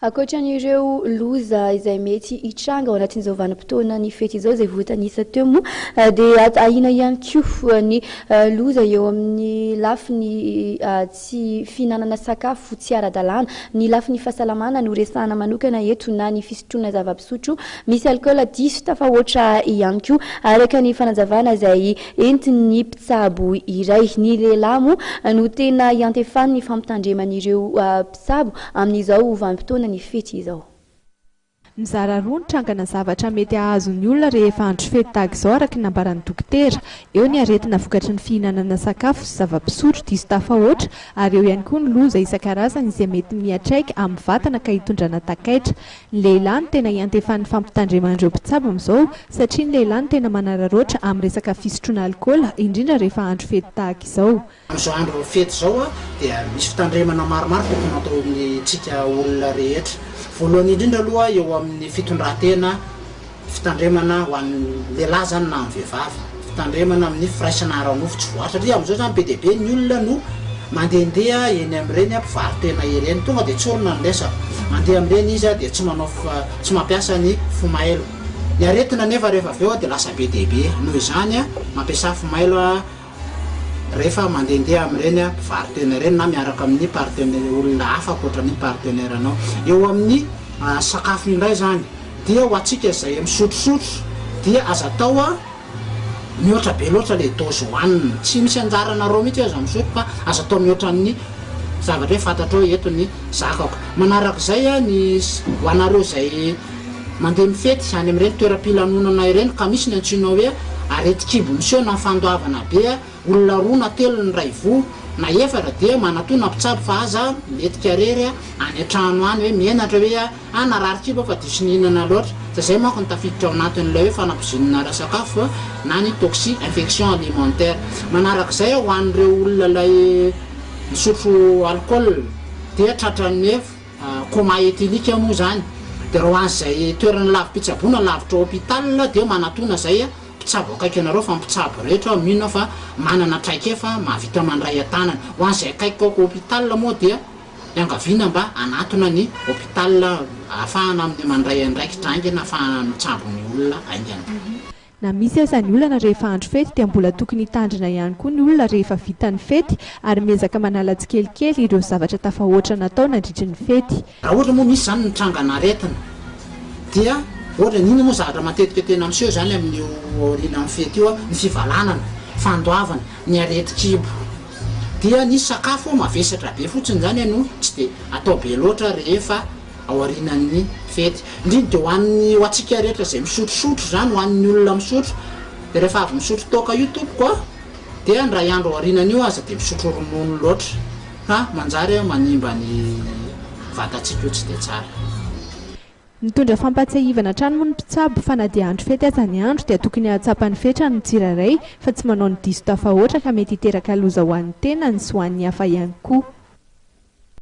Ankoatran'ireo loza izay mety hitranga ao anatin'izao vanim-potoana ny fety izao izay voatanisa teo moa dia ahina ihany koa ny loza eo amin'ny lafiny tsy fihinanana sakafo tsy ara-dalàna, ny lafiny fahasalamana no resahana manokana eto na ny fisotroana zava-pisotro misy alcool diso tafahoatra ihany koa araka ny fanazavana izay entin'ny mpitsabo iray. Ny lehilahy moa no tena iantefan'ny ny fampitandreman'ireo mpitsabo amin'izao vanim-potoana ny fety izao. Mizara roa ny tragan-javatra mety hahazo ny olona rehefa andro fety tahaka izao araka nambaran'ny Dokotera. Eo ny aretina vokatry ny fihinanana sakafo sy zava-pisotro diso tafahoatra ary eo ihany koa ny loza isan-karazany izay mety mihatraika amin'ny vatana ka hitondrana takaitra. Ny lehilahy no tena iantefan'ny fampitandreman'ireo mpitsabo amin'izao satria ny lehilahy no tena manararaotra amin'ny resaka fisotroana alikaola indrindra rehefa andro fety tahaka izao. Amin'izao andro fety izao dia misy fitandremana maromaro tokony atao amintsika olona rehetra. Voalohany indrindra aloha eo amin'ny fitondran-tena fitandremana ho an'ny lehilahy zany na amin'ny vehivavy, fitandremana amin'ny firaisana ara-nofo tsy voatra satria amin'izao zany be dia be ny olona no mandehandeha eny amin'ireny mpivarotrena ireny tonga dia tsy olona ny resaka mandeha amin'ireny izy dia tsy mampiasa ny mailo. Ny aretina nefa rehefa avy eo dia lasa be dia be noho izany mampiasa mailo rehefa mandehandeha amin'ireny mpivarotrena ireny na miaraka amin'ny partenaire olona hafa ankoatra ny partenairenao. Eo amin'ny sakafo indray zany dia ho antsika izay misotrosotro dia aza atao mihoatra be loatra le dose hohanina, tsy misy anjarana roa mihitsy aza misotro fa aza atao mihoatra ny zavatra hoe fantatrao eto ny zakako. Manarak'izay ny ho anareo izay mandeha mifety any amin'ireny toeram-pilanonana ireny ka misy ny antsoina hoe areti-kibo miseho na fandoavana be olona roa na telo ny ray vo na efatra dia manatoa na mpitsabo fa aza metika rery any an-trano any hoe menatra hoe narary-kibo fa diso nihinana loatra zay manko ny tafiditra ao anatin'ilay hoe fanampozinana ara-sakafo na ny infection alimentaire. Manarak'izay ho an'ireo olona lay misotro alcool dia tratran'ny hoe coma éthylique moa zany dia raha hoan'izay toerana lavi-pitsaboana lavitra hôpital dia manatona zay mpitsabo akaiky anareo fa mpitsabo rehetra mino fa manana traika efa mahavita mandray an-tanana. Ho an'izay akaiky ao hôpital moa dia iangaviana mba anatona ny hôpital ahafahana amin'ny mandray andraikitra aingana ahafahana mitsabo ny olona aingana. Na misy aza ny olana rehefa andro fety dia mbola tokony hitandrina ihany koa ny olona rehefa vita ny fety ary miezaka manala tsikelikely ireo zavatra tafahoatra natao nandritry ny fety. Raha ohatra moa misy zany ny trangana aretina dia ohatra nina moa zavatra matetika tena miseho zany amin'ny orina amin'ny fety io ny fivalanana, fandoavana, ny areti-kibo dia ny sakafo mavesatra be fotsiny zany no tsy dia atao be loatra rehefa ao aorinan'ny fety. Indrindra dia ho antsika rehetra izay misotrosotro zany ho an'ny olona misotro dia rehefa avy misotro toaka io tompoko dia ny ray andro ao aorinan'io aza dia misotro ronono loatra fa manjary manimba ny vatantsika io tsy dia tsara. Mitondra fampatsiahivana hatrany moa ny mpitsabo fa na dia andro fety aza ny andro dia tokony hahatsapany fetra ny tsirairay fa tsy manao ny diso tafahoatra ka mety hiteraka loza ho an'ny tenany sy ho an'ny hafa ihany koa.